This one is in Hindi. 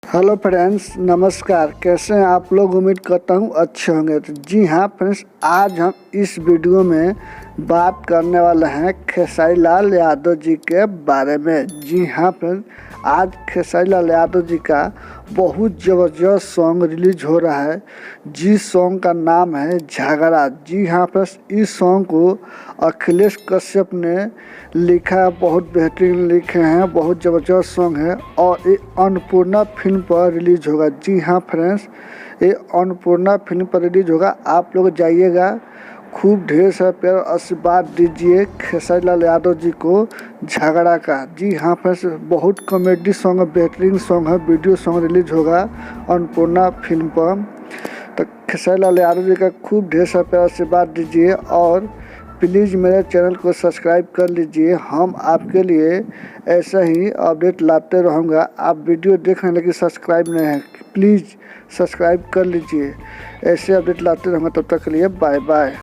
हेलो फ्रेंड्स, नमस्कार। कैसे हैं आप लोग? उम्मीद करता हूँ अच्छे होंगे। तो जी हाँ फ्रेंड्स, आज हम इस वीडियो में बात करने वाले हैं खेसारी लाल यादव जी के बारे में। जी हाँ फ्रेंड्स, आज खेसारी लाल यादव जी का बहुत ज़बरदस्त सॉन्ग रिलीज हो रहा है, जिस सॉन्ग का नाम है झगड़ा। जी हाँ फ्रेंड्स, इस सॉन्ग को अखिलेश कश्यप ने लिखा है, बहुत बेहतरीन लिखे हैं, बहुत ज़बरदस्त सॉन्ग है और ये अन्नपूर्णा फिल्म पर रिलीज होगा। जी हाँ फ्रेंड्स, ये अन्नपूर्णा फिल्म पर रिलीज होगा। आप लोग जाइएगा, खूब ढेर सारा प्यार आशीर्वाद दीजिए खेसारी लाल यादव जी को झगड़ा का। जी हाँ फ्रेंड्स, बहुत कॉमेडी सॉन्ग है, बेहतरीन सॉन्ग है। वीडियो सॉन्ग रिलीज होगा अन्नपूर्णा फिल्म पर। तो खेसारी लाल यादव जी का खूब ढेर सारा प्यार आशीर्वाद दीजिए और प्लीज़ मेरे चैनल को सब्सक्राइब कर लीजिए। हम आपके लिए ऐसा ही अपडेट लाते रहूँगा। आप वीडियो देख रहे हैं लेकिन सब्सक्राइब नहीं है, प्लीज़ सब्सक्राइब कर लीजिए। ऐसे अपडेट लाते रहूँगा। तब तक के लिए बाय बाय।